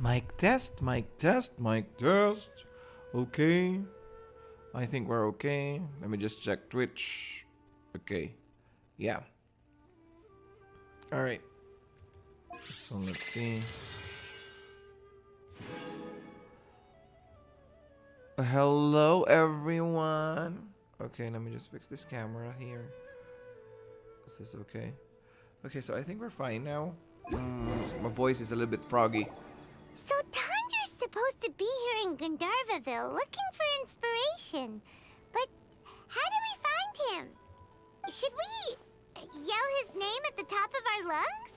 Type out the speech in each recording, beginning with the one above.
Mic test, mic test, mic test. Okay. I think we're okay. Let me just check Twitch. Okay. Yeah. Alright. So let's see. Hello, everyone. Okay, let me just fix this camera here. Is this okay? Okay, so I think we're fine now. My voice is a little bit froggy. So Tanger's supposed to be here in Gandharvaville looking for inspiration. But how do we find him? Should we yell his name at the top of our lungs?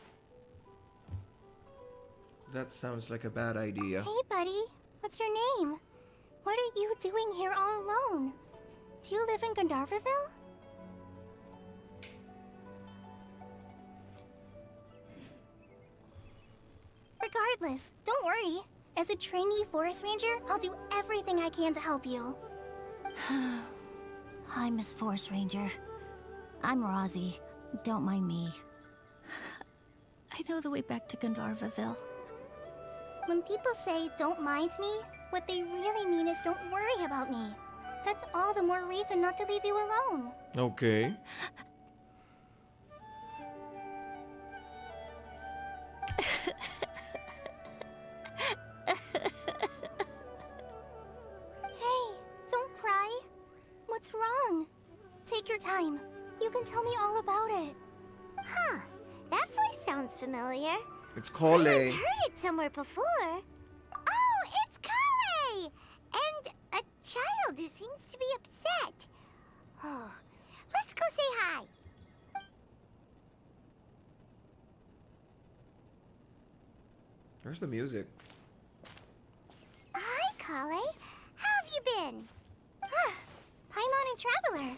That sounds like a bad idea. Hey, buddy. What's your name? What are you doing here all alone? Do you live in Gandharvaville? Regardless, don't worry. As a trainee forest ranger, I'll do everything I can to help you. Hi, Miss Forest Ranger. I'm Rozzy. Don't mind me. I know the way back to Gandharvaville. When people say, don't mind me, what they really mean is don't worry about me. That's all the more reason not to leave you alone. Okay. Hey, don't cry. What's wrong? Take your time. You can tell me all about it. Huh. That voice sounds familiar. It's I've Kole. heard it somewhere before. Oh, it's Kole! And a child who seems to be upset. Oh, let's go say hi. Where's the music? Hi, Kole. How have you been? Paimon and Traveler.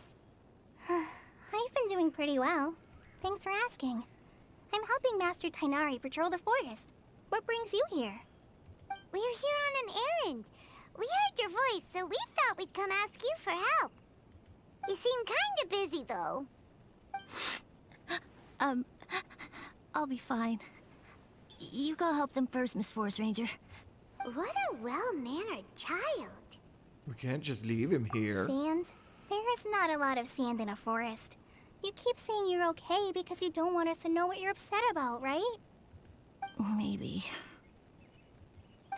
I've been doing pretty well. Thanks for asking. I'm helping Master Tainari patrol the forest. What brings you here? We're here on an errand. We heard your voice, so we thought we'd come ask you for help. You seem kinda busy, though. I'll be fine. You go help them first, Miss Forest Ranger. What a well-mannered child. We can't just leave him here. Sand? There is not a lot of sand in a forest. You keep saying you're okay because you don't want us to know what you're upset about, right? Maybe.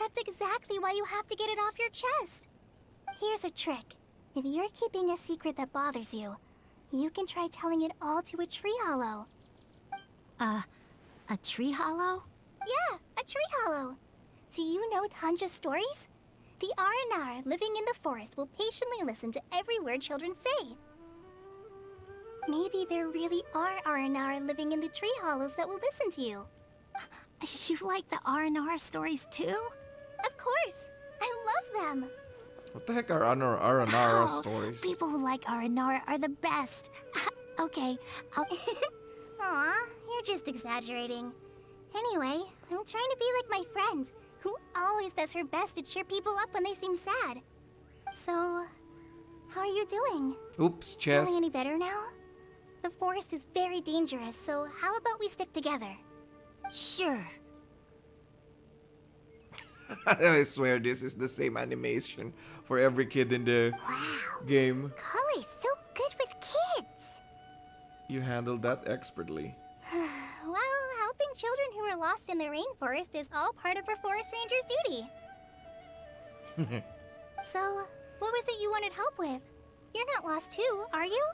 That's exactly why you have to get it off your chest. Here's a trick. If you're keeping a secret that bothers you, you can try telling it all to a tree hollow. A tree hollow? Yeah, a tree hollow. Do you know Tanja's stories? The Aranara living in the forest will patiently listen to every word children say. Maybe there really are Aranara living in the tree hollows that will listen to you. You like the R&R stories too? Of course. I love them. What the heck are Aranara Oh, stories? People who like R&R are the best. Okay, I'll... Aw, you're just exaggerating. Anyway, I'm trying to be like my friend, who always does her best to cheer people up when they seem sad. So, how are you doing? Oops, chest. Feeling any better now? The forest is very dangerous, so how about we stick together? Sure. I swear this is the same animation for every kid in the Wow, game. Kole's so good with kids. You handled that expertly. Well, helping children who are lost in the rainforest is all part of a forest ranger's duty. So, what was it you wanted help with? You're not lost too, are you?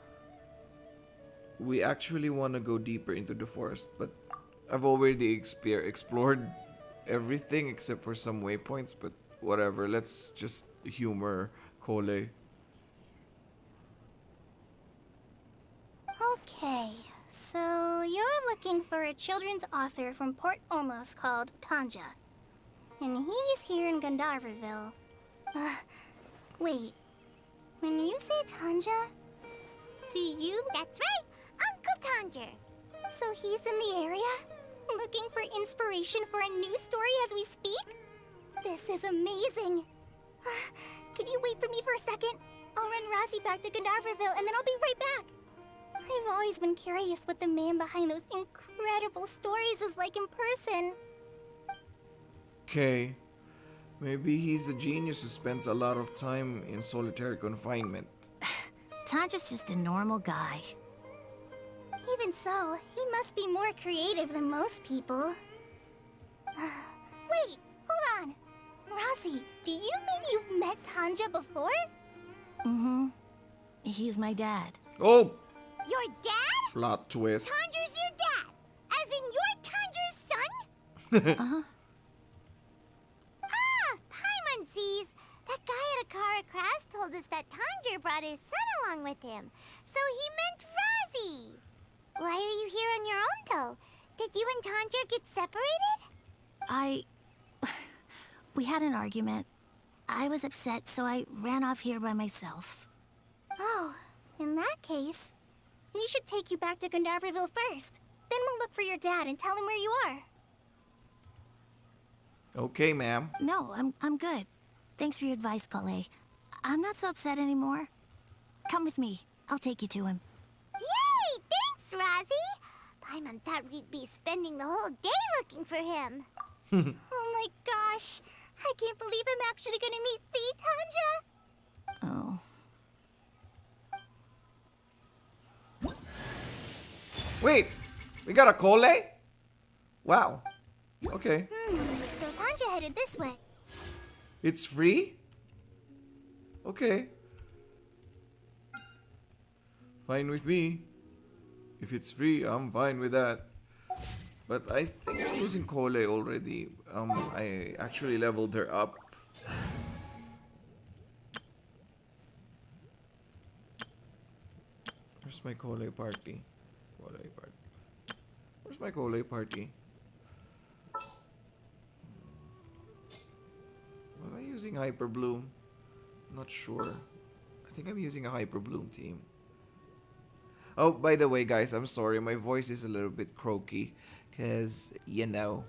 We actually want to go deeper into the forest, but I've already explored everything except for some waypoints, but whatever, let's just humor Kole. Okay, so you're looking for a children's author from Port Omos called Tanja. And he's here in Gandharvaville. Wait, when you say Tanja, do you... That's right, Uncle Tanger. So he's in the area? Looking for inspiration for a new story as we speak? This is amazing. Could you wait for me for a second? I'll run Rozzy back to Gandharvaville and then I'll be right back. I've always been curious what the man behind those incredible stories is like in person. Okay, Maybe he's a genius who spends a lot of time in solitary confinement. Tanja's just a normal guy. Even so, he must be more creative than most people. Wait, hold on. Rossi, do you mean you've met Tanja before? Mm-hmm. He's my dad. Oh! Your dad? Plot twist. Tanger's your dad! As in you're Tanger's son? Uh-huh. Ah! Paimonsees! That guy at a car crash told us that Tanger brought his son along with him. So he meant Rozzy! Why are you here on your own, though? Did you and Tanger get separated? We had an argument. I was upset, so I ran off here by myself. Oh, in that case, we should take you back to Gandharville first. Then we'll look for your dad and tell him where you are. Okay, ma'am. No, I'm good. Thanks for your advice, Kale. I'm not so upset anymore. Come with me. I'll take you to him. Yay! Thanks, Rozzy! Paimon thought we'd be spending the whole day looking for him. Oh my gosh! I can't believe I'm actually gonna meet the Tanja! Oh. Wait! We got a Cole? Wow. Okay. So Tanja headed this way. It's free? Okay. Fine with me. If it's free, I'm fine with that. But I think I'm using Cole already. I actually leveled her up. Where's my Cole party? Where's my Cole party? Was I using Hyper Bloom? Not sure. I think I'm using a Hyper Bloom team. Oh, by the way, guys, I'm sorry. My voice is a little bit croaky. Because, you know.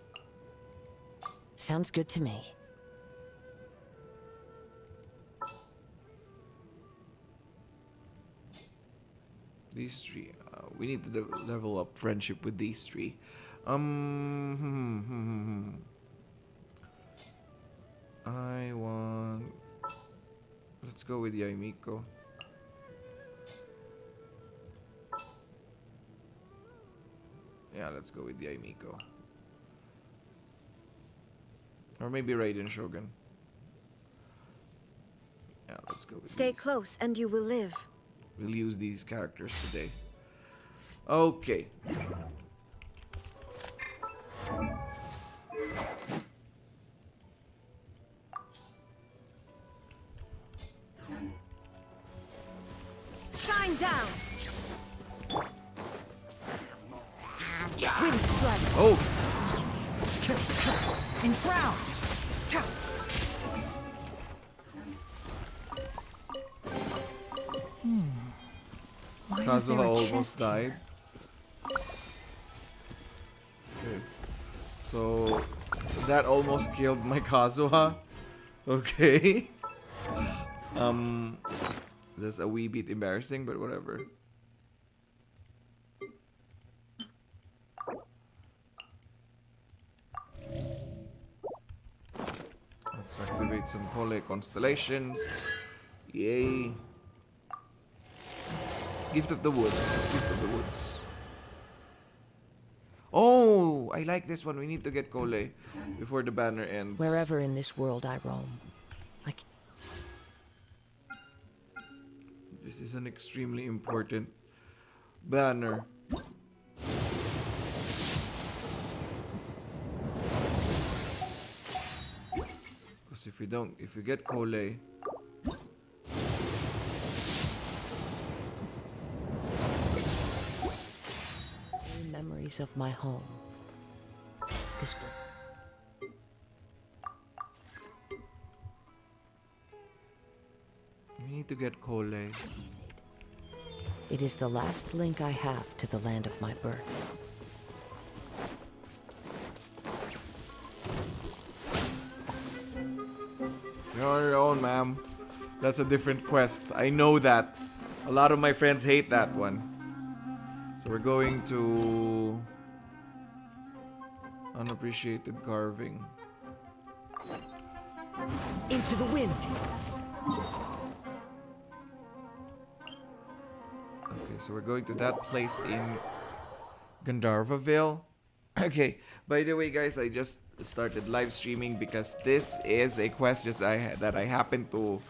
Sounds good to me. These three. We need to level up friendship with these three. I want... Let's go with Yaimiko. Yeah, let's go with Yaimiko. Or maybe Raiden Shogun. Yeah, let's go with Stay these. close and you will live. We'll use these characters today. Okay. Shine down! Wind strike! Oh! Enshroud! Why is Kazuha there a almost chest died. here? Okay. So that almost killed my Kazuha. Okay. That's a wee bit embarrassing, but whatever. Let's activate some Kole constellations. Yay. Gift of the Woods. Let's Gift of the Woods. Oh, I like this one. We need to get Kole before the banner ends. Wherever in this world I roam. This is an extremely important banner. Because if we get Kole, Memories of my home. This book. we need to get Kole. It is the last link I have to the land of my birth. You're on your own, ma'am. That's a different quest. I know that. A lot of my friends hate that one. So we're going to unappreciated carving. Into the wind. Okay, so we're going to that place in Gandharvaville. Okay, by the way, guys, I just started live streaming because this is a quest that I happened to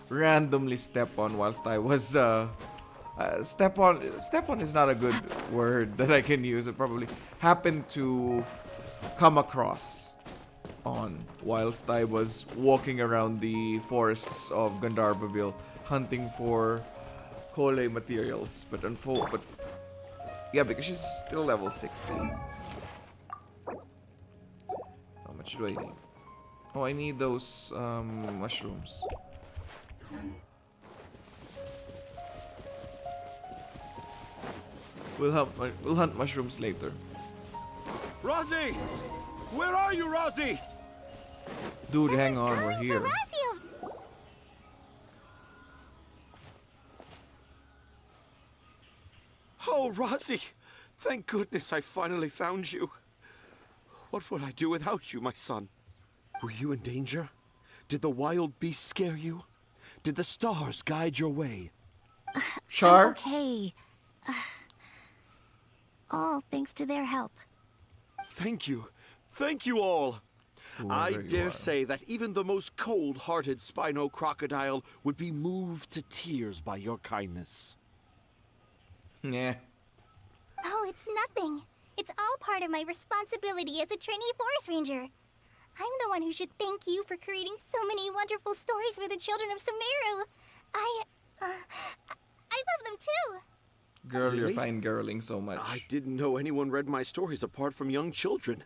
randomly step on whilst I was step on is not a good word that I can use. It probably happened to come across on whilst I was walking around the forests of Gandharvaville hunting for Kole materials, but yeah, because she's still level 60. How much do I need? Oh, I need those mushrooms. We'll hunt mushrooms later. Rosie! Where are you, Rosie? Dude, hang on, we're Calling for here. Rosie Oh, Rosie! Thank goodness I finally found you. What would I do without you, my son? Were you in danger? Did the wild beasts scare you? Did the stars guide your way? Char? Okay. All thanks to their help. Thank you. Thank you all. I Whoever you dare are. say that even the most cold-hearted Spino crocodile would be moved to tears by your kindness. Yeah. Oh, it's nothing. It's all part of my responsibility as a trainee forest ranger. I'm the one who should thank you for creating so many wonderful stories for the children of Sumeru. I love them too. Girl, you're Really? fine girling so much. I didn't know anyone read my stories apart from young children.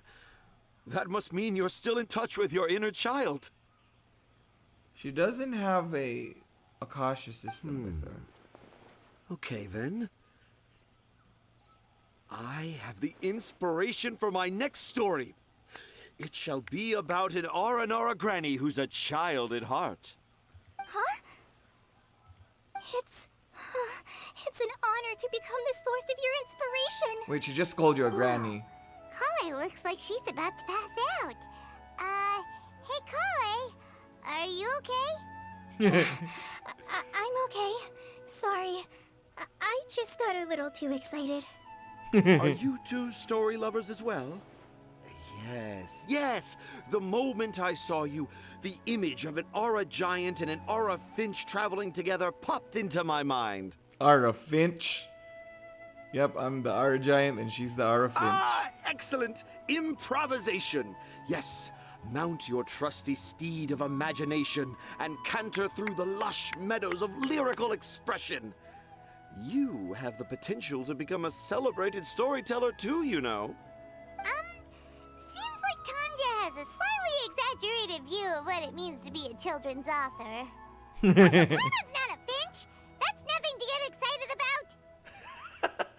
That must mean you're still in touch with your inner child. She doesn't have a Akasha system with her. Okay, then. I have the inspiration for my next story. It shall be about an Aranara granny who's a child at heart. Huh? It's an honor to become the source of your inspiration. Wait, she just called you a granny. Kale looks like she's about to pass out. Hey Kale, are you okay? I'm okay. Sorry. I just got a little too excited. Are you two story lovers as well? Yes, yes. The moment I saw you, the image of an aura giant and an aura finch traveling together popped into my mind. Ara Finch. Yep, I'm the Ara Giant and she's the Ara Finch. Ah, excellent! Improvisation! Yes, mount your trusty steed of imagination and canter through the lush meadows of lyrical expression. You have the potential to become a celebrated storyteller too, you know. Seems like Tanja has a slightly exaggerated view of what it means to be a children's author. Papa's not a finch. That's nothing to get excited about.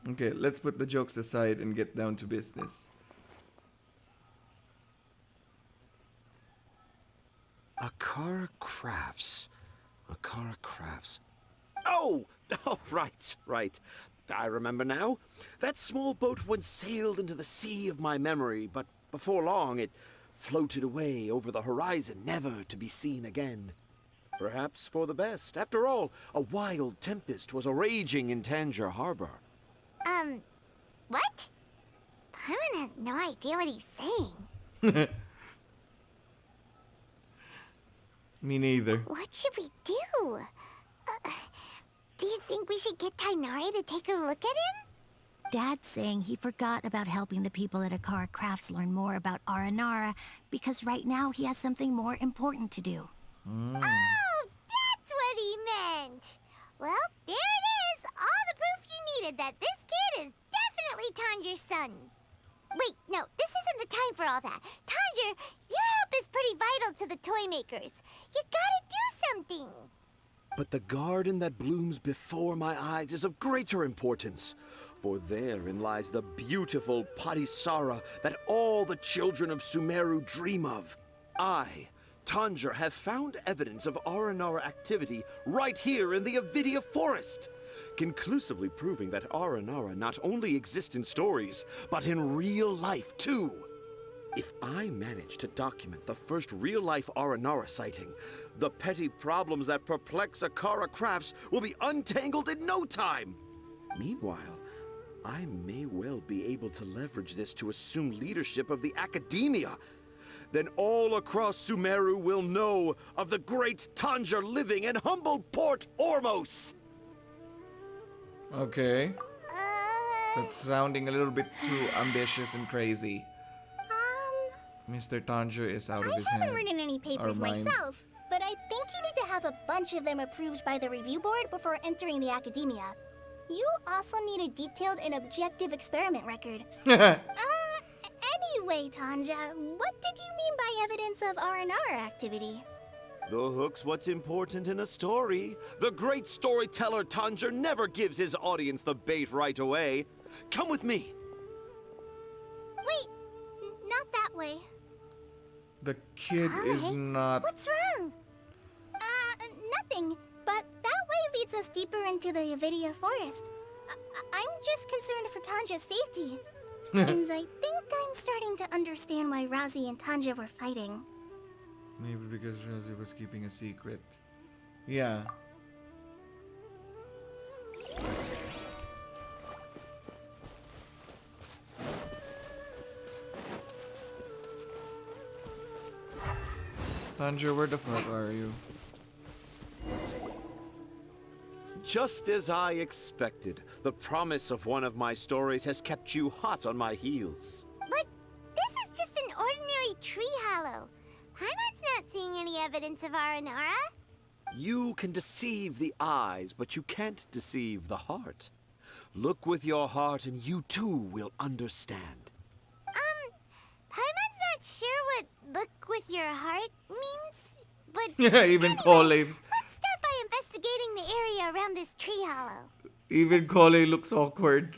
Okay, let's put the jokes aside and get down to business. Akara Crafts. Akara Crafts. Oh! Oh, right. I remember now. That small boat once sailed into the sea of my memory, but before long it floated away over the horizon, never to be seen again. Perhaps for the best. After all, a wild tempest was a-raging in Tangier Harbor. What? Paimon has no idea what he's saying. Me neither. What should we do? Do you think we should get Tainari to take a look at him? Dad's saying he forgot about helping the people at Akara Crafts learn more about Aranara because right now he has something more important to do. Oh, that's what he meant. Well, there it is. All the proof you needed that this kid is definitely Tanger's son. Wait, no, this isn't the time for all that. Tanger, your help is pretty vital to the toy makers. You gotta do something. But the garden that blooms before my eyes is of greater importance, for therein lies the beautiful Padisara that all the children of Sumeru dream of. I, Tanger, have found evidence of Aranara activity right here in the Avidia forest, conclusively proving that Aranara not only exist in stories, but in real life too. If I manage to document the first real-life Aranara sighting, the petty problems that perplex Akara Crafts will be untangled in no time. Meanwhile, I may well be able to leverage this to assume leadership of the Academia. Then all across Sumeru will know of the great Tanger living in humble Port Ormos. Okay. That's sounding a little bit too ambitious and crazy. Mr. Tanger is out of his I head. haven't written any papers Or mine. myself, but I think you need to have a bunch of them approved by the review board before entering the academia. You also need a detailed and objective experiment record. Anyway, Tanja, what did you mean by evidence of R&R activity? The hook's what's important in a story. The great storyteller Tanger never gives his audience the bait right away. Come with me. Wait, not that way. The kid is Hi. not. What's wrong? Nothing. But that way leads us deeper into the Avidia forest. I'm just concerned for Tanja's safety. And I think I'm starting to understand why Razi and Tanja were fighting. Maybe because Rosie was keeping a secret. Yeah. Tanger, where the fuck are you? Just as I expected, the promise of one of my stories has kept you hot on my heels. But this is just an ordinary tree hollow. Paimon's not seeing any evidence of Aranara. You can deceive the eyes, but you can't deceive the heart. Look with your heart and you too will understand. Paimon's not sure what "look with your heart" means, but Yeah, even anyway, Cole. let's start by investigating the area around this tree hollow. Even Cole looks awkward.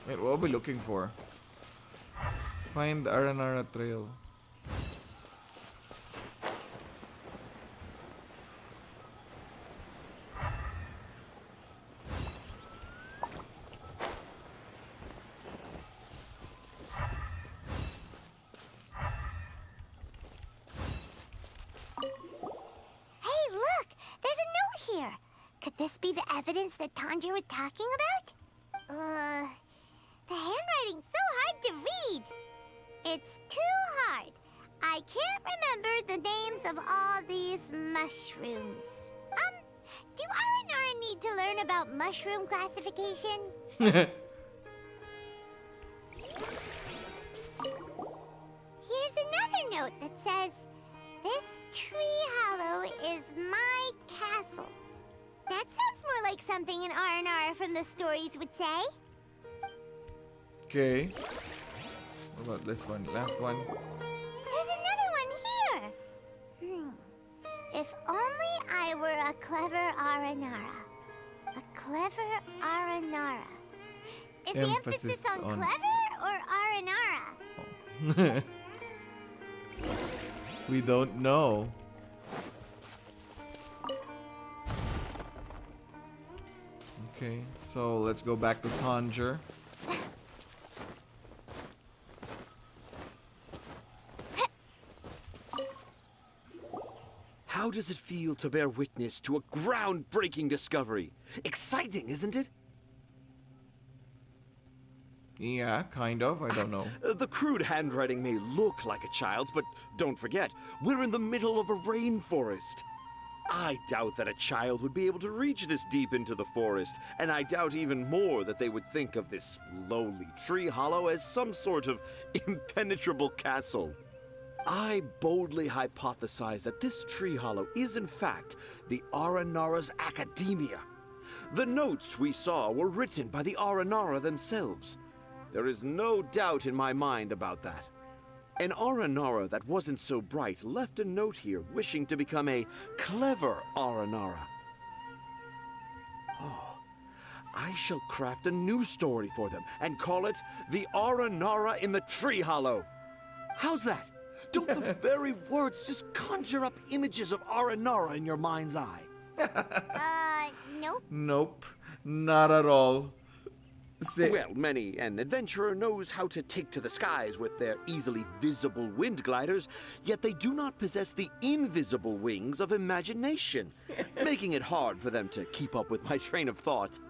Wait, what are we looking for? Find Aranara Trail. Hey, look! There's a note here. Could this be the evidence that Tanger was talking about? The handwriting's so hard to read. It's too hard. I can't remember the names of all these mushrooms. Do Aranara need to learn about mushroom classification? Here's another note that says, "This tree hollow is my castle." That sounds more like something an Aranara from the stories would say. Okay. What about this one? Last one. There's another one here. If only I were a clever Aranara. A clever Aranara. Is the emphasis on clever or Aranara? We don't know. Okay, so let's go back to Tanger. How does it feel to bear witness to a groundbreaking discovery? Exciting, isn't it? Yeah, kind of. I don't know. The crude handwriting may look like a child's, but don't forget, we're in the middle of a rainforest. I doubt that a child would be able to reach this deep into the forest, and I doubt even more that they would think of this lowly tree hollow as some sort of impenetrable castle. I boldly hypothesize that this tree hollow is in fact the Aranara's academia. The notes we saw were written by the Aranara themselves. There is no doubt in my mind about that. An Aranara that wasn't so bright left a note here wishing to become a clever Aranara. Oh, I shall craft a new story for them and call it The Aranara in the Tree Hollow. How's that? Don't the very words just conjure up images of Aranara in your mind's eye? Nope. Nope, not at all. Say, Well, many an adventurer knows how to take to the skies with their easily visible wind gliders, yet they do not possess the invisible wings of imagination, making it hard for them to keep up with my train of thought.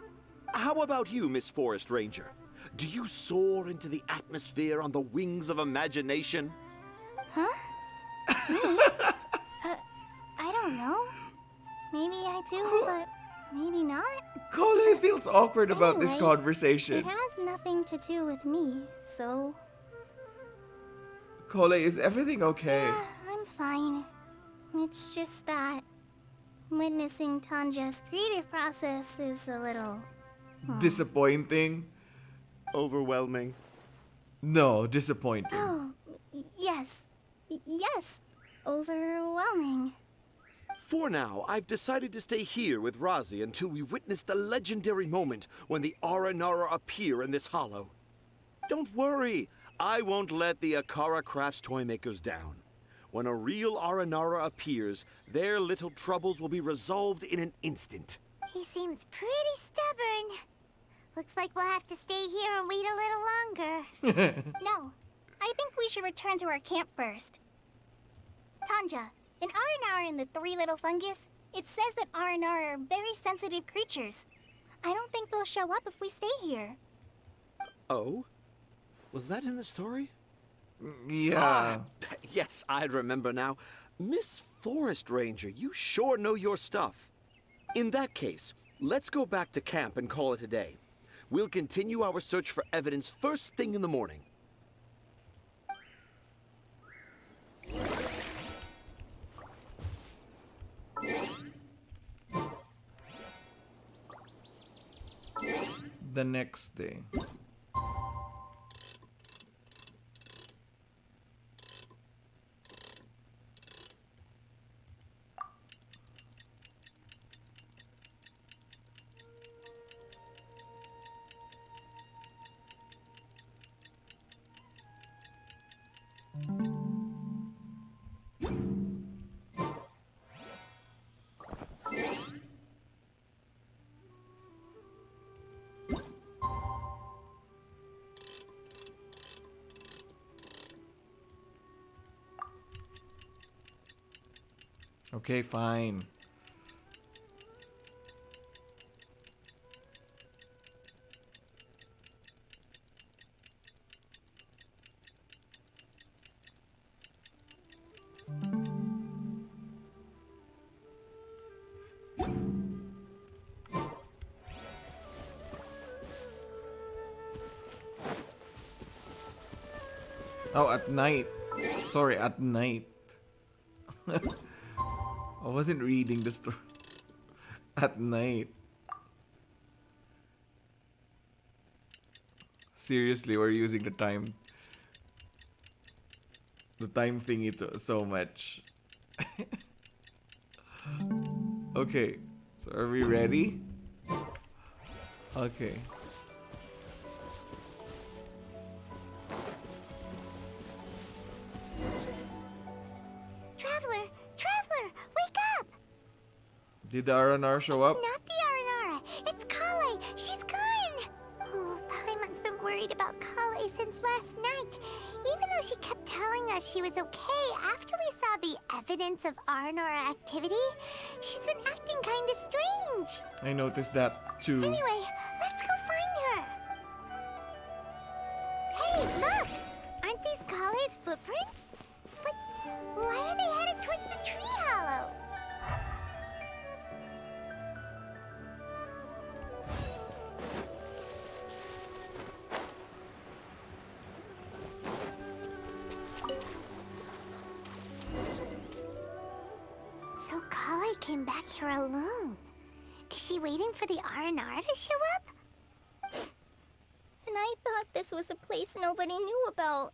How about you, Miss Forest Ranger? Do you soar into the atmosphere on the wings of imagination? Huh? Me? I don't know. Maybe I do, but maybe not. Cole feels awkward about this Anyway, conversation. It has nothing to do with me, so... Cole, is everything okay? Yeah, I'm fine. It's just that witnessing Tanja's creative process is a little... Disappointing? Overwhelming. No, disappointing. Oh, yes. Yes. Overwhelming. For now, I've decided to stay here with Razi until we witness the legendary moment when the Aranara appear in this hollow. Don't worry, I won't let the Akara Crafts toymakers down. When a real Aranara appears, their little troubles will be resolved in an instant. He seems pretty stubborn. Looks like we'll have to stay here and wait a little longer. No. I think we should return to our camp first. Tanja, in Aranara and the Three Little Fungus, it says that Aranara are very sensitive creatures. I don't think they'll show up if we stay here. Oh? Was that in the story? Yeah. Yes, I remember now. Miss Forest Ranger, you sure know your stuff. In that case, let's go back to camp and call it a day. We'll continue our search for evidence first thing in the morning. The next day. Okay, fine. Oh, at night. Sorry, at night. I wasn't reading the story. At night. Seriously, we're using the time thingy so much. Okay, so are we ready? Okay. Traveler, wake up! Did the R&R show up? Not the Aranara. It's Kale. She's gone. Oh, Paimon's been worried about Kale since last night. Even though she kept telling us she was okay after we saw the evidence of Aranara activity, she's been acting kind of strange. I noticed that too. Anyway, let's go find her. Hey, look! Aren't these Kale's footprints? But why are they headed towards the tree hollow? So Kale came back here alone. Is she waiting for the Aranara to show up? And I thought this was a place nobody knew about.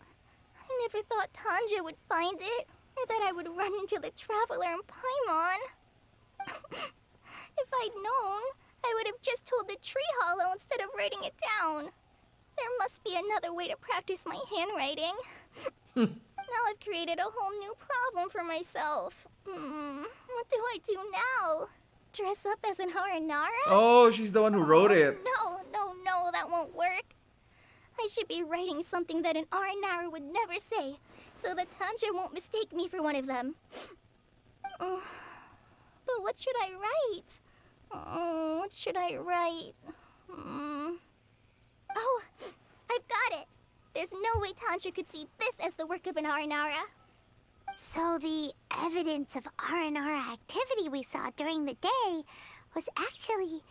I never thought Tanja would find it, or that I would run into the Traveler and Paimon. If I'd known, I would have just told the tree hollow instead of writing it down. There must be another way to practice my handwriting. Now I've created a whole new problem for myself. What do I do now? Dress up as an Haranara? Oh, she's the one who wrote it. No, that won't work. I should be writing something that an Aranara would never say, so that Tanja won't mistake me for one of them. But what should I write? What should I write? Oh, I've got it! There's no way Tanja could see this as the work of an Aranara. So the evidence of Aranara activity we saw during the day was actually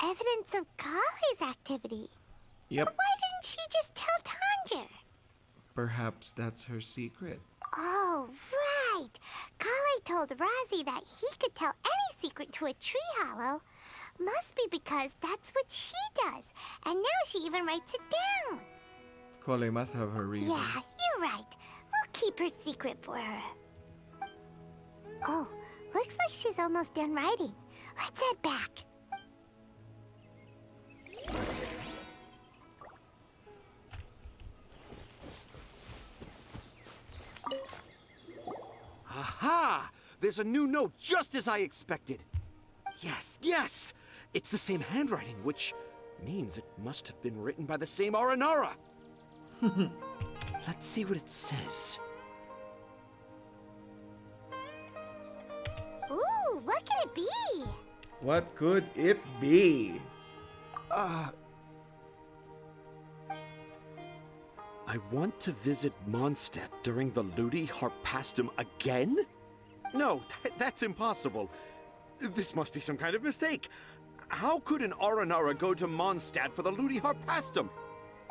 evidence of Kale's activity. Yep. But why didn't she just tell Tanja? Perhaps that's her secret. Oh, right. Kale told Razi that he could tell any secret to a tree hollow. Must be because that's what she does. And now she even writes it down. Kale must have her reason. Yeah, you're right. We'll keep her secret for her. Oh, looks like she's almost done writing. Let's head back. Aha! There's a new note just as I expected. Yes! It's the same handwriting, which means it must have been written by the same Aranara. Let's see what it says. Ooh, what could it be? What could it be? I want to visit Mondstadt during the Ludi Harpastum again? No, that's impossible. This must be some kind of mistake. How could an Aranara go to Mondstadt for the Ludi Harpastum?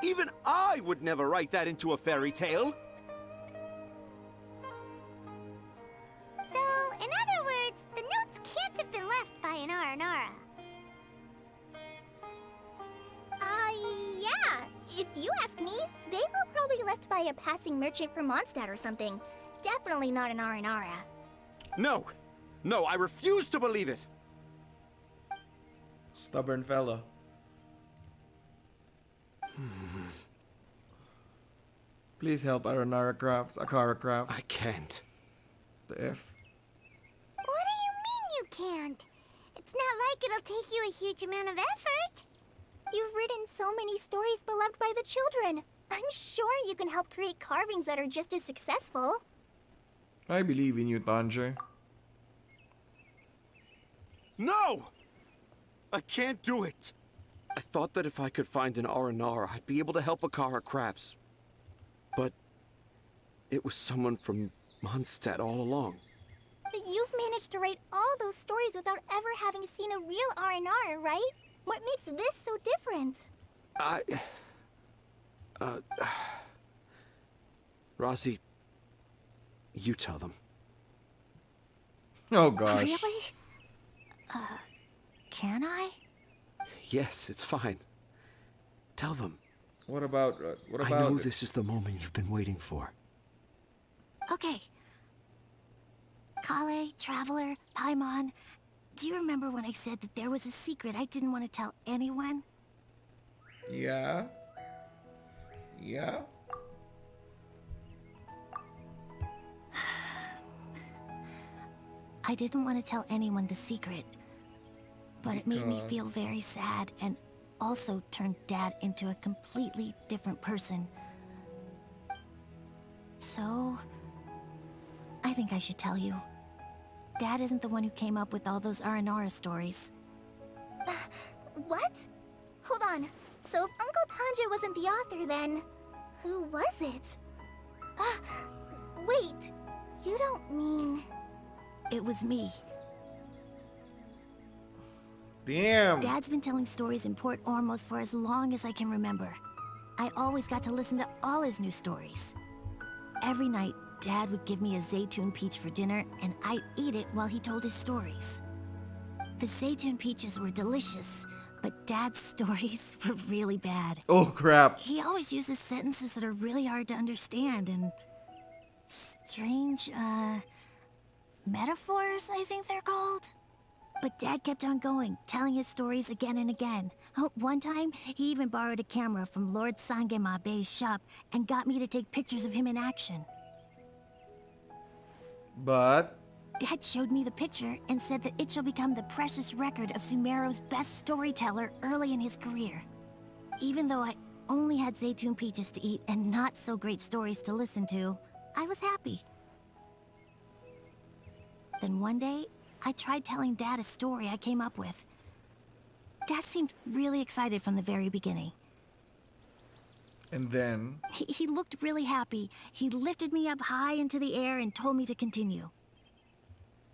Even I would never write that into a fairy tale. So, in other words, the notes can't have been left by an Aranara. Yeah. If you ask me, they were probably left by a passing merchant from Mondstadt or something. Definitely not an Aranara. No, I refuse to believe it. Stubborn fella. Please help Aranara Crafts, Akara Crafts. I can't. The F. What do you mean you can't? It's not like it'll take you a huge amount of effort. You've written so many stories beloved by the children. I'm sure you can help create carvings that are just as successful. I believe in you, Tanja. No! I can't do it. I thought that if I could find an Aranara, I'd be able to help Akara Crafts. But it was someone from Mondstadt all along. But you've managed to write all those stories without ever having seen a real Aranara, right? What makes this so different? Razi, you tell them. Oh gosh. Really? Can I? Yes, it's fine. Tell them. What about I know this is the moment you've been waiting for. Okay. Kale, Traveler, Paimon, do you remember when I said that there was a secret I didn't want to tell anyone? Yeah. Yeah. I didn't want to tell anyone the secret, but it made me Because- feel very sad and also turned Dad into a completely different person. So, I think I should tell you. Dad isn't the one who came up with all those Aranara stories. What? Hold on. So if Uncle Tanja wasn't the author, then who was it? Wait. You don't mean... It was me. Damn. Dad's been telling stories in Port Ormos for as long as I can remember. I always got to listen to all his new stories. Every night, Dad would give me a Zaytun peach for dinner, and I'd eat it while he told his stories. The Zaytun peaches were delicious, But Dad's stories were really bad. Oh crap. He always uses sentences that are really hard to understand and strange, metaphors, I think they're called. But Dad kept on going, telling his stories again and again. Oh, one time, he even borrowed a camera from Lord Sangemabe's shop and got me to take pictures of him in action. But Dad showed me the picture and said that it shall become the precious record of Sumeru's best storyteller early in his career. Even though I only had Zaytune peaches to eat and not so great stories to listen to, I was happy. Then one day, I tried telling Dad a story I came up with. Dad seemed really excited from the very beginning. and then He looked really happy. He lifted me up high into the air and told me to continue.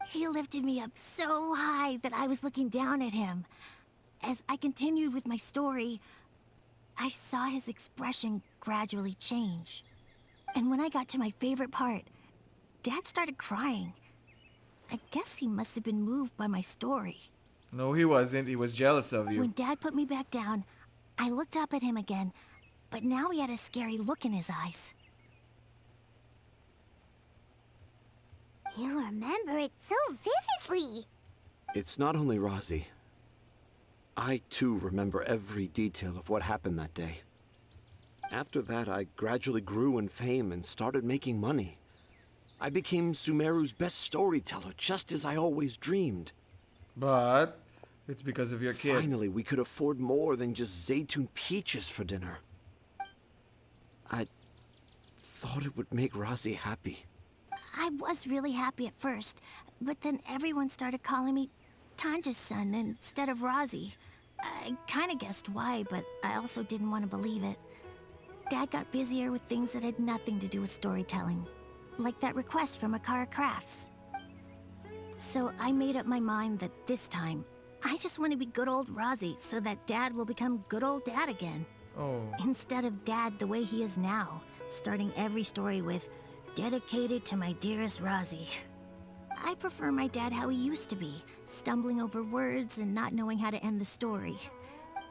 He lifted me up so high that I was looking down at him. As I continued with my story, I saw his expression gradually change. And when I got to my favorite part, Dad started crying. I guess he must have been moved by my story. no, he wasn't. He was jealous of you. When Dad put me back down, I looked up at him again, but now he had a scary look in his eyes. You remember it so vividly. It's not only Razi. I, too, remember every detail of what happened that day. After that, I gradually grew in fame and started making money. I became Sumeru's best storyteller, just as I always dreamed. But it's because of your kid. Finally, we could afford more than just Zaytune peaches for dinner. I thought it would make Razi happy. I was really happy at first, but then everyone started calling me Tanja's son instead of Razi. I kinda guessed why, but I also didn't want to believe it. Dad got busier with things that had nothing to do with storytelling, like that request from Akara Crafts. So I made up my mind that this time, I just want to be good old Razi so that Dad will become good old Dad again. Oh. Instead of Dad the way he is now, starting every story with, dedicated to my dearest Razi. I prefer my dad how he used to be, stumbling over words and not knowing how to end the story.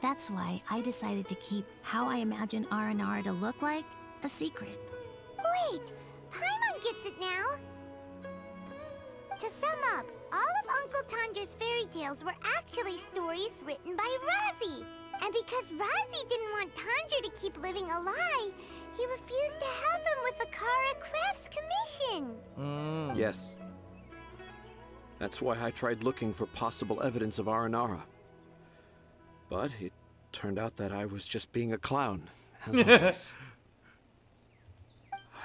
That's why I decided to keep how I imagine R&R to look like a secret. Wait, Paimon gets it now. To sum up, all of Uncle Tandra's fairy tales were actually stories written by Razi. And because Razi didn't want Tandra to keep living a lie, he refused to help him with the Kara Crafts commission. Yes. That's why I tried looking for possible evidence of Aranara. But it turned out that I was just being a clown, as always.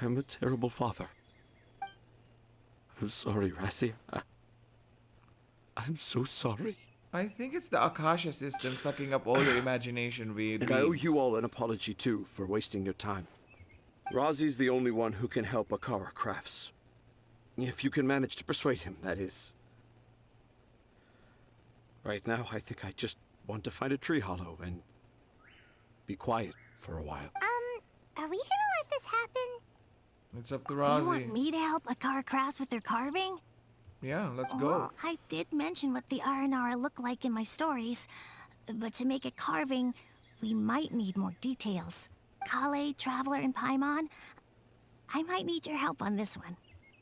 I'm a terrible father. I'm sorry, Razi. I'm so sorry. I think it's the Akasha system sucking up all your imagination via And dreams. I owe you all an apology, too, for wasting your time. Razi's the only one who can help Akara Crafts. If you can manage to persuade him, that is. Right now, I think I just want to find a tree hollow and be quiet for a while. Are we gonna let this happen? It's up to You want Razi. me to help Akara Crafts with their carving? Yeah, let's go. Well, I did mention what the R&R look like in my stories, but to make a carving, we might need more details. Kale, Traveler, and Paimon, I might need your help on this one.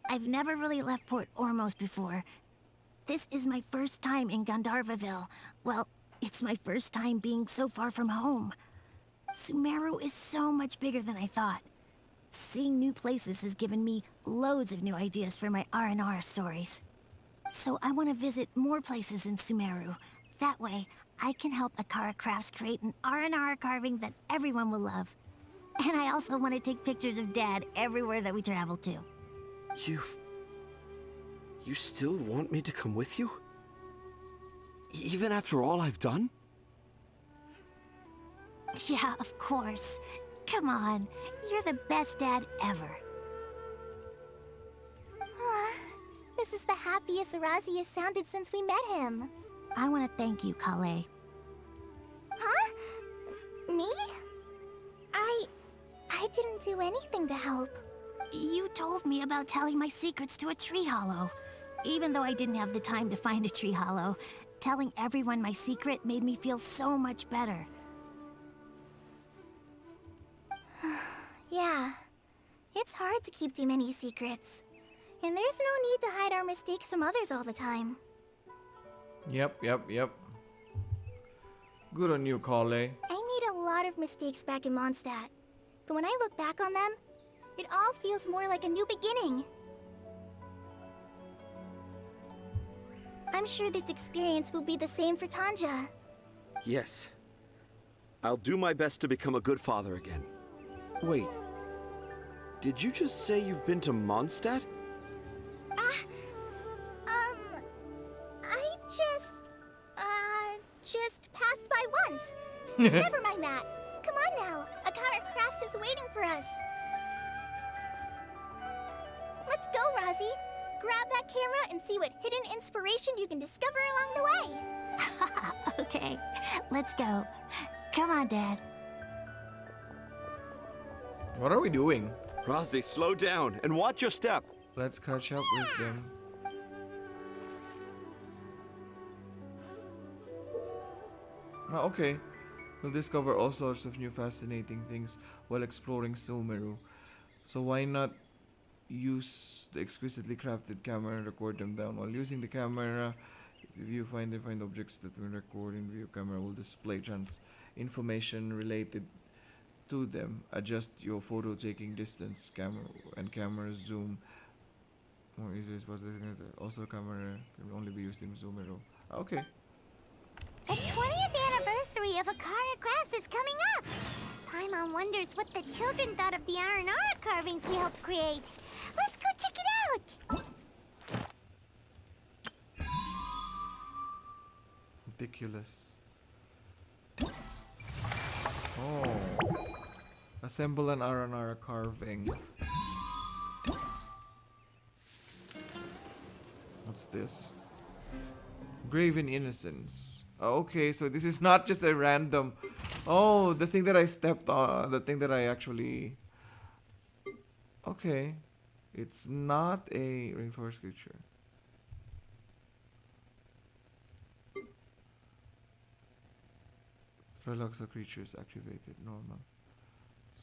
I've never really left Port Ormos before. This is my first time in Gandharvaville. Well, it's my first time being so far from home. Sumeru is so much bigger than I thought. Seeing new places has given me loads of new ideas for my R&R stories. So I want to visit more places in Sumeru. That way, I can help Akara Crafts create an R&R carving that everyone will love. And I also want to take pictures of Dad everywhere that we travel to. You still want me to come with you? Even after all I've done? Yeah, of course. Come on, you're the best dad ever. This is the happiest Razi has sounded since we met him. I want to thank you, Kale. Huh? Me? I didn't do anything to help. You told me about telling my secrets to a tree hollow. Even though I didn't have the time to find a tree hollow, Telling everyone my secret made me feel so much better. Yeah, it's hard to keep too many secrets. And there's no need to hide our mistakes from others all the time. Yep. Good on you, Kale. I made a lot of mistakes back in Mondstadt. But when I look back on them, it all feels more like a new beginning. I'm sure this experience will be the same for Tanja. Yes. I'll do my best to become a good father again. Wait. Did you just say you've been to Mondstadt? I just passed by once. Never mind that. Come on now. Akara Crafts is waiting for us. Let's go, Razi. Grab that camera and see what hidden inspiration you can discover along the way. Okay, let's go. Come on, Dad. What are we doing? Razi, slow down and watch your step. Let's catch up with them. Okay. We'll discover all sorts of new fascinating things while exploring Sumeru. So why not use the exquisitely crafted camera and record them down? While using the camera, if you find objects that will record in view camera will display information related to them. Adjust your photo taking distance, camera zoom. More easily also camera can only be used in Sumeru. Okay. The 20th anniversary of Akara Crafts is coming up! Paimon wonders what the children thought of the Aranara carvings we helped create. Let's go check it out! Ridiculous. Oh. Assemble an Aranara carving. What's this? Graven Innocence. Okay, so this is not just a random... Oh, the thing that I stepped on. The thing that I actually... Okay. It's not a rainforest creature. Relax the creatures activated. Normal.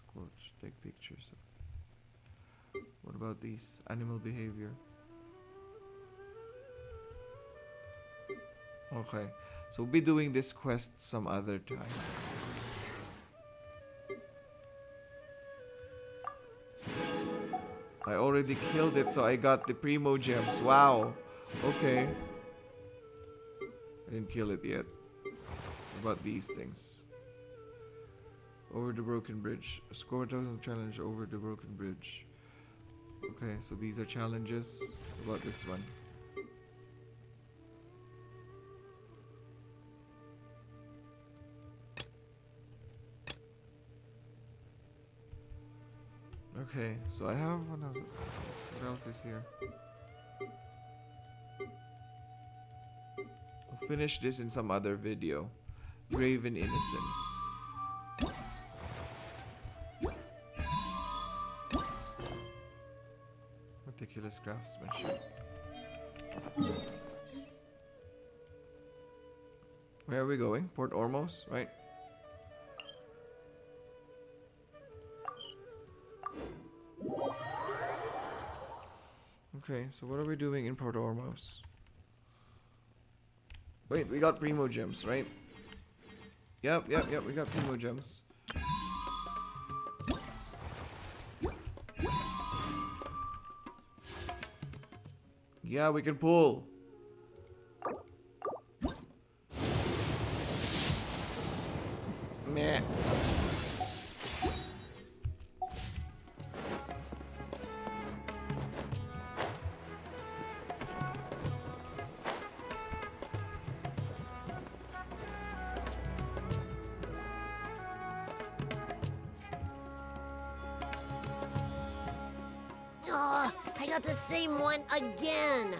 Scorch. Take pictures. What about these? Animal behavior. Okay. So we'll be doing this quest some other time. I already killed it, so I got the Primo Gems. Wow. Okay. I didn't kill it yet. What about these things? Over the broken bridge. Score 1,000 challenge over the broken bridge. Okay, so these are challenges. What about this one? Okay, so I have another. What else is here? We'll finish this in some other video. Graven Innocence. Meticulous craftsmanship. Where are we going? Port Ormos, right? Okay, so what are we doing in Port Ormos? Wait, we got Primo Gems, right? Yep, we got Primo Gems. Yeah, we can pull. Meh. I got the same one again.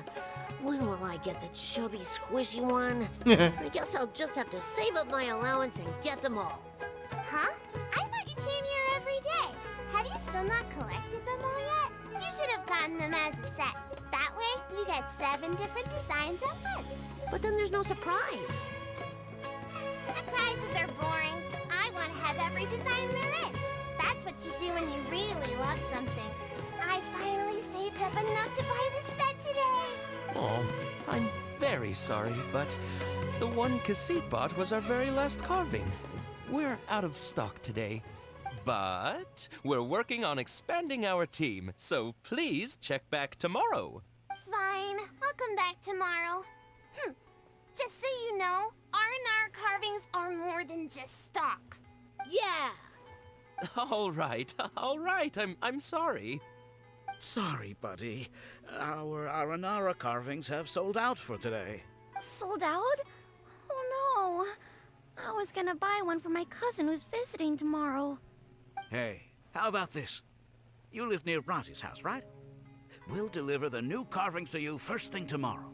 When will I get the chubby, squishy one? I guess I'll just have to save up my allowance and get them all. Huh? I thought you came here every day. Have you still not collected them all yet? You should have gotten them as a set. That way, you get 7 different designs at once. But then there's no surprise. Surprises are boring. I want to have every design there is. That's what you do when you really love something. I finally saved up enough to buy the set today. Oh, I'm very sorry, but the one Cassie bought was our very last carving. We're out of stock today. But we're working on expanding our team, so please check back tomorrow. Fine, I'll come back tomorrow. Just so you know, R&R carvings are more than just stock. Yeah! All right. I'm sorry. Sorry, buddy. Our Aranara carvings have sold out for today. Sold out? Oh no. I was gonna buy one for my cousin who's visiting tomorrow. Hey, how about this? You live near Bronte's house, right? We'll deliver the new carvings to you first thing tomorrow.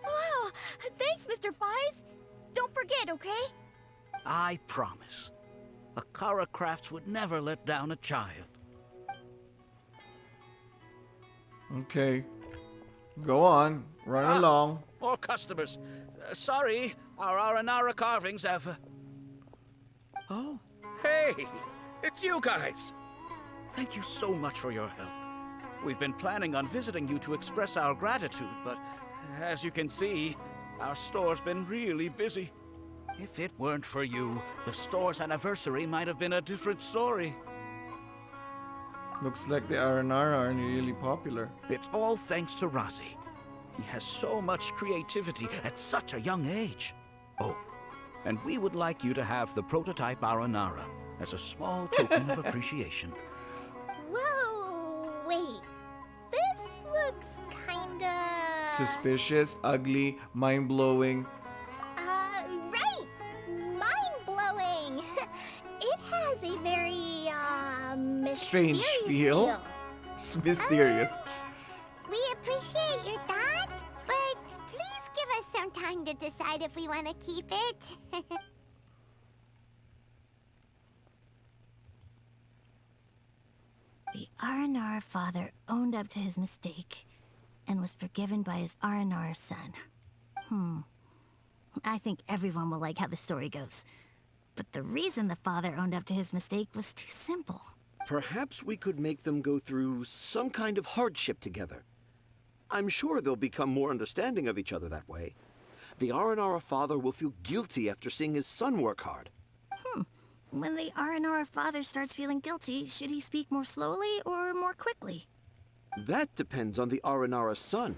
Wow, thanks, Mr. Fies. Don't forget, okay? I promise. Akara Crafts would never let down a child. Okay. Go on. Run along. More customers. Sorry, our Aranara carvings have... Oh, hey! It's you guys! Thank you so much for your help. We've been planning on visiting you to express our gratitude, but as you can see, our store's been really busy. If it weren't for you, the store's anniversary might have been a different story. Looks like the Aranara are really popular. It's all thanks to Razi. He has so much creativity at such a young age. Oh, and we would like you to have the prototype Aranara as a small token of appreciation. Whoa, wait. This looks kinda... Suspicious, ugly, mind-blowing. Right! Mind-blowing! It has a very, mysterious Strange feel. It's mysterious. We appreciate your thought, but please give us some time to decide if we want to keep it. The Aranara father owned up to his mistake and was forgiven by his Aranara son. I think everyone will like how the story goes. But the reason the father owned up to his mistake was too simple. Perhaps we could make them go through some kind of hardship together. I'm sure they'll become more understanding of each other that way. The Aranara father will feel guilty after seeing his son work hard. When the Aranara father starts feeling guilty, should he speak more slowly or more quickly? That depends on the Aranara son.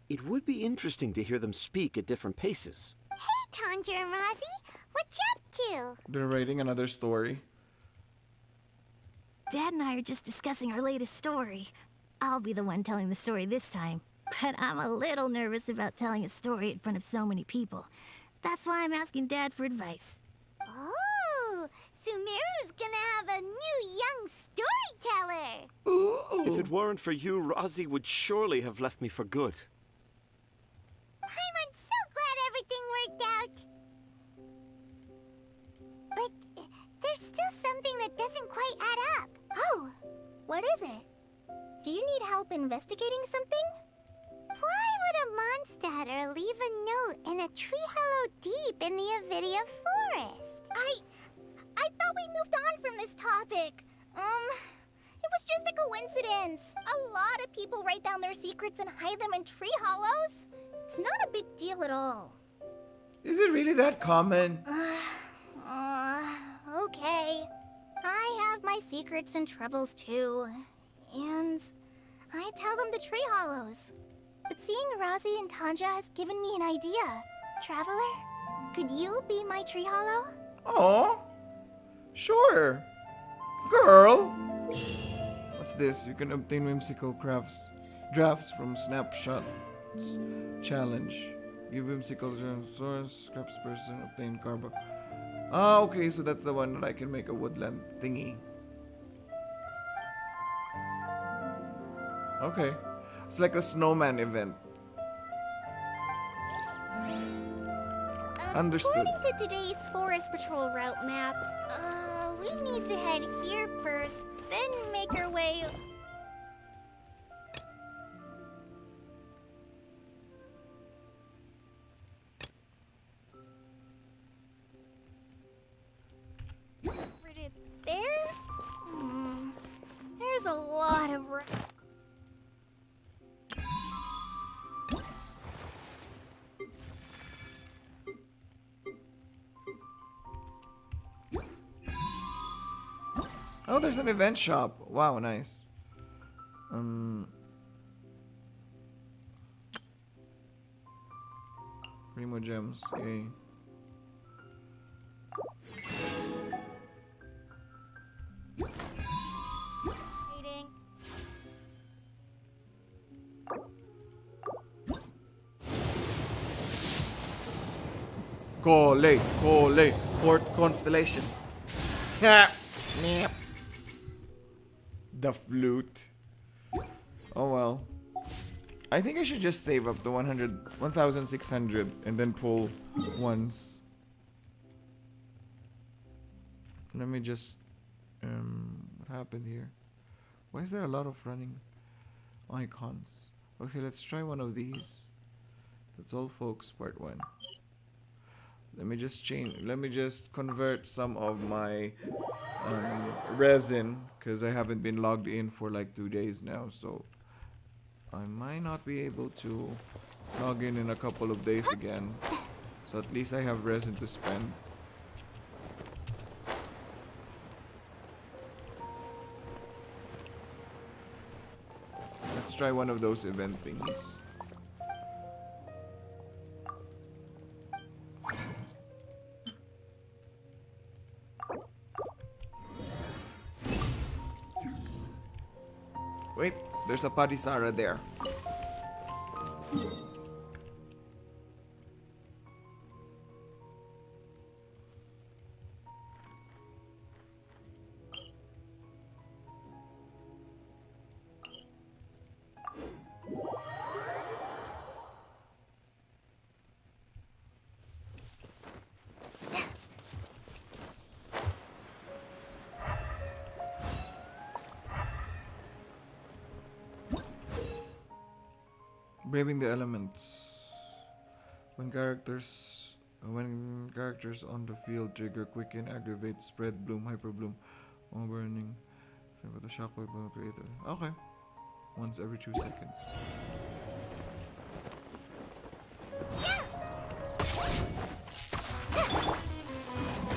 It would be interesting to hear them speak at different paces. Hey, Tanja and Rosie, what you up to? They're writing another story. Dad and I are just discussing our latest story. I'll be the one telling the story this time, but I'm a little nervous about telling a story in front of so many people. That's why I'm asking Dad for advice. Oh, Sumeru's gonna have a new young storyteller. If it weren't for you, Razi would surely have left me for good. I'm so glad everything worked out. But there's still something that doesn't quite add up. Oh, what is it? Do you need help investigating something? Why would a Mondstatter leave a note in a tree hollow deep in the Avidia forest? I thought we moved on from this topic. It was just a coincidence. A lot of people write down their secrets and hide them in tree hollows. It's not a big deal at all. Is it really that common? Okay. I have my secrets and troubles too. And I tell them to tree hollows. But seeing Razi and Tanja has given me an idea. Traveler, could you be my tree hollow? Oh, sure. Girl. What's this? You can obtain whimsical drafts from Snapshots Challenge. Give whimsical source, scraps person, obtain carbo. Ah, okay, so that's the one that I can make a woodland thingy. Okay. It's like a snowman event. Understood. According to today's Forest Patrol route map, we need to head here first, then make our way... There? There's a lot of Oh, there's an event shop. Wow, nice. Primo gems, yay. waiting. Cole, fourth constellation. Ha! Meep. The flute. Oh well. I think I should just save up the 1,600 and then pull once. Let me just what happened here? Why is there a lot of running icons? Okay, let's try one of these. That's all, folks. Part 1. Let me just convert some of my resin, because I haven't been logged in for like 2 days now, so I might not be able to log in a couple of days again. So at least I have resin to spend. Let's try one of those event thingies. Wait, there's a Padisara there. Braving the elements. When characters on the field trigger quicken, aggravate, spread, bloom, hyper bloom, all burning. Same with the shockwave creator. Okay. Once every 2 seconds.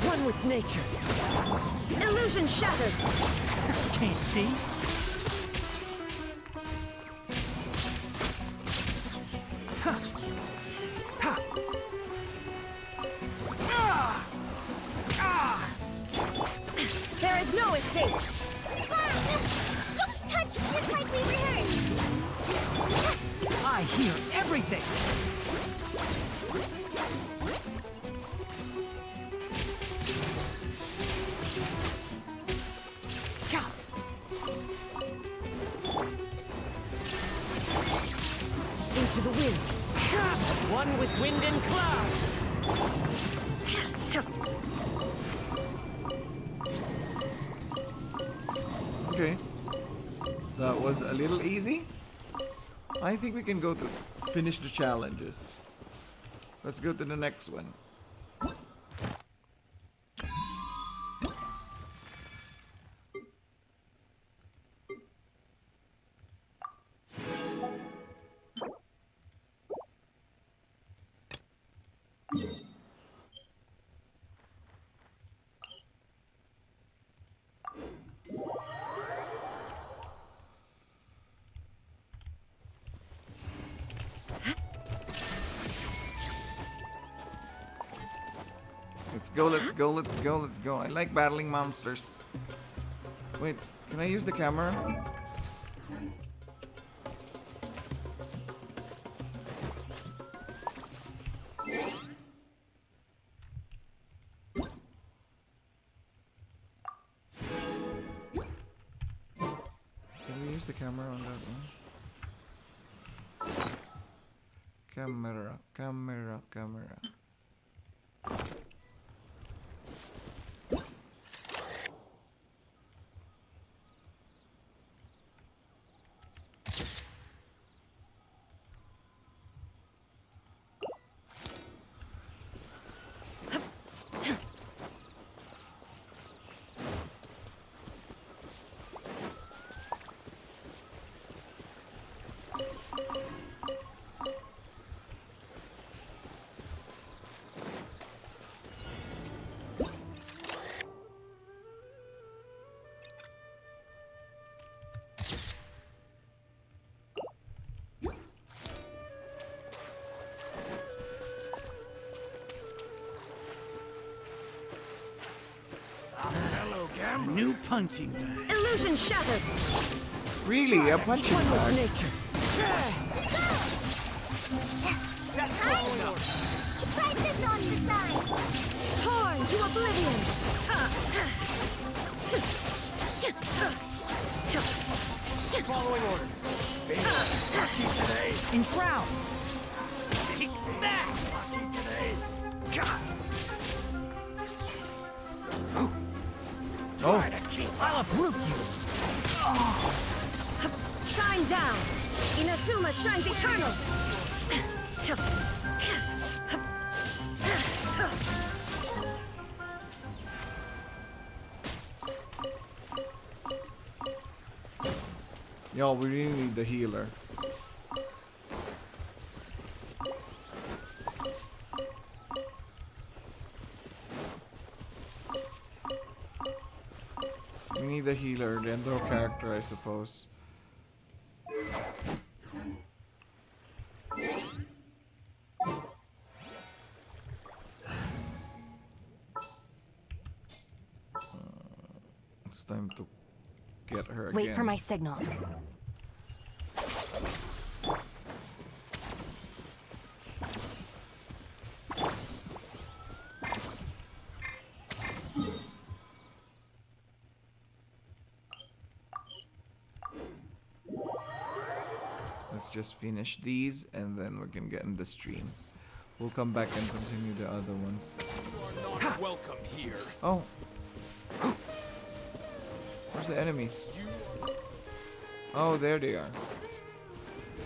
One with nature. Illusion shattered. Can't see? There is no escape. Don't touch just like we rehearsed. I hear everything. Into the wind. One with wind and cloud. Okay. That was a little easy. I think we can go to finish the challenges. Let's go to the next one. Let's go. I like battling monsters. Wait, can I use the camera? Can we use the camera on that one? Camera. Hello, A new punching bag. Illusion shattered. Really? A punching bag? Nature. Crisis on the side! Torn to oblivion. Following orders. Lucky today. Enshroud! Take that. Lucky today. God. Oh, I'll uproot you! Shine down. Inazuma shines eternal. yo, we really need the healer. We need the healer, the Endo character, I suppose. It's time to get her again. Wait for my signal. Let's just finish these and then we can get in the stream. We'll come back and continue the other ones. Not welcome here. Oh. Where's the enemies? Oh, there they are.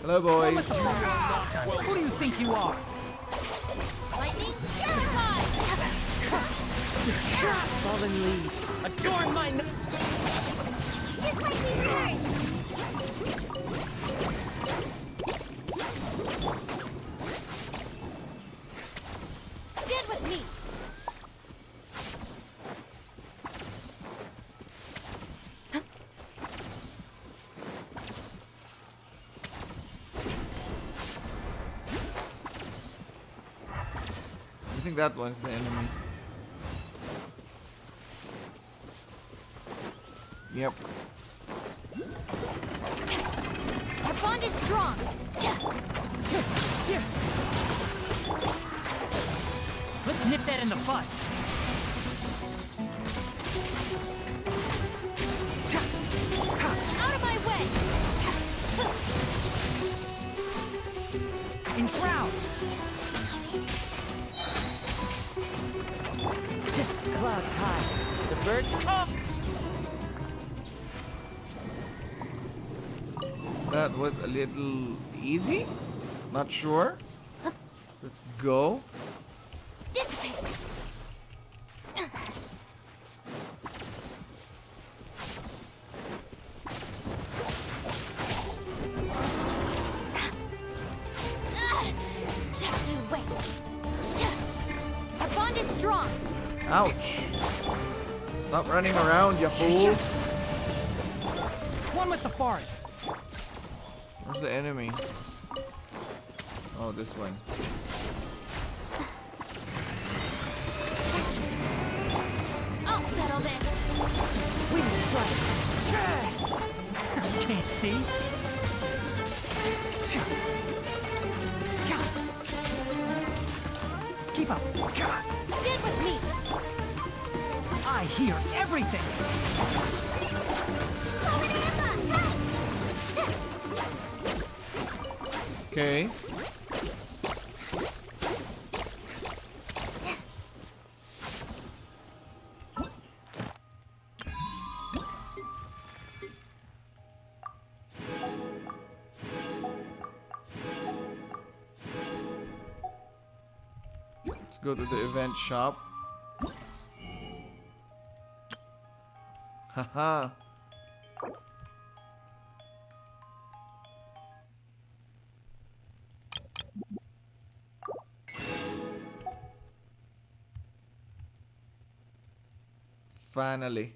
Hello, boys. Who do you think you are? Lightning terrified! Fallen leaves. Adorn my Just like we rehearsed! Stand with me! I think that one's the enemy. Yep. Our bond is strong! Let's nip that in the bud. Out of my way! Enshroud! Clouds high. The birds come. That was a little easy. Not sure. Let's go. Dissipate! Just you wait! Our bond is strong! Ouch. Stop running around, you fools. One with the forest. Where's the enemy? Oh, this one. I'll settle this! We strike. Can't see. Keep up. Stand with me! I hear everything. Okay. Let's go to the event shop. Haha. Finally.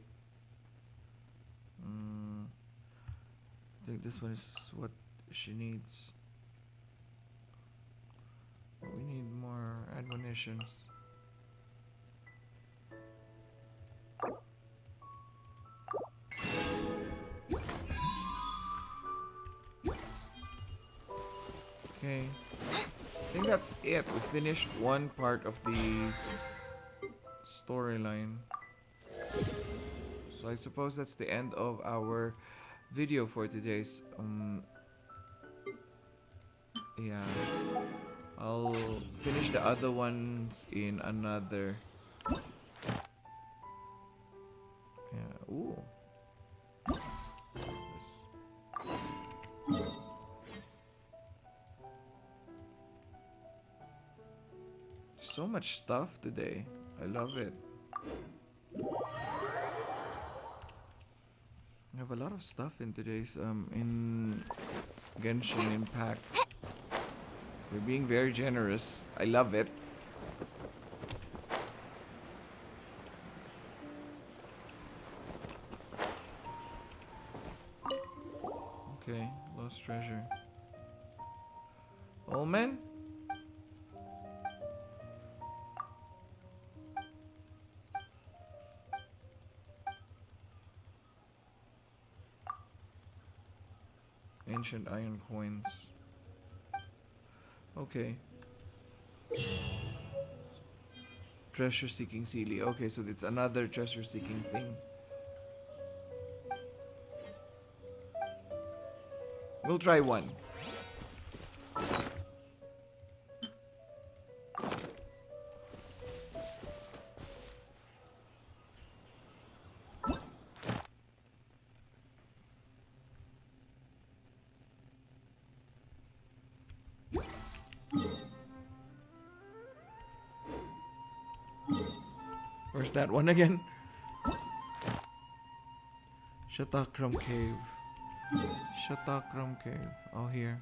I think this one is what she needs. We need more admonitions. Okay. I think that's it. We finished one part of the storyline. So I suppose that's the end of our video for today's yeah. I'll finish the other ones in another. Yeah. Ooh. So much stuff today. I love it. I have a lot of stuff in today's in Genshin Impact. We're being very generous. I love it. Okay, lost treasure. Omen? Ancient iron coins. Okay. Treasure seeking Sealy. Okay, so it's another treasure seeking thing. We'll try one. Where's that one again? Shatakram Cave. Shatakram Cave. Oh, here.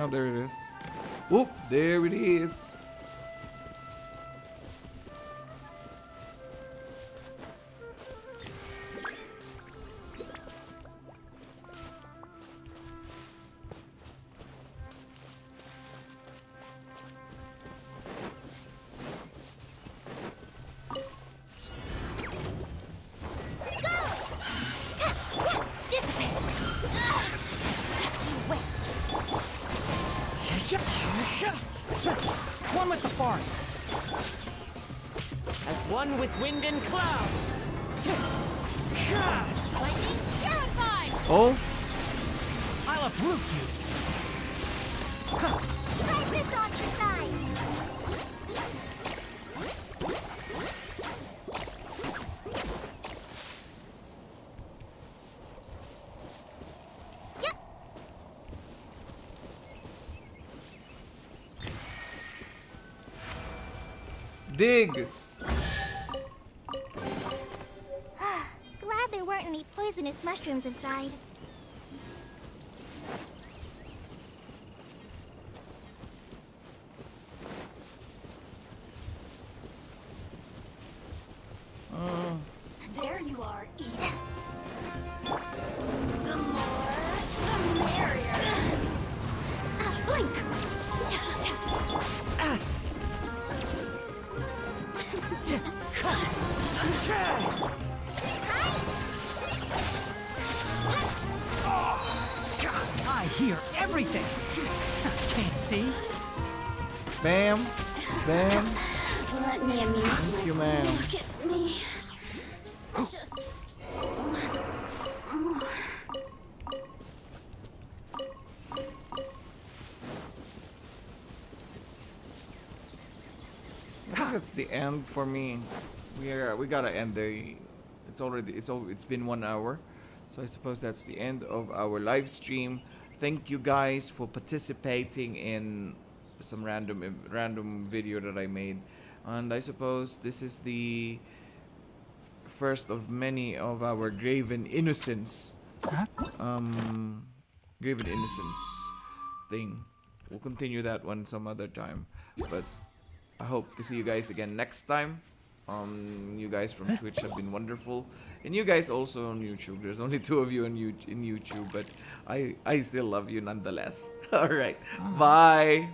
Oh, there it is. Whoop, there it is. One with the forest. As one with wind and cloud. Lightning terrified! Oh, I'll uproot you. Try this on your side! Yep! dig. Glad there weren't any poisonous mushrooms inside. There you are, Eve. The more, the merrier. Blink! I hear everything. Can't see. Bam. Bam. Let Let me amuse Thank you, ma'am. Look at me. Just once more. I think that's the end for me. We gotta end the. It's been 1 hour, so I suppose that's the end of our live stream. Thank you guys for participating in some random video that I made, and I suppose this is the first of many of our Graven Innocence. Graven Innocence thing. We'll continue that one some other time, but I hope to see you guys again next time. You guys from Twitch have been wonderful, and you guys also on YouTube. There's only 2 of you in YouTube, but I still love you nonetheless. All right, bye.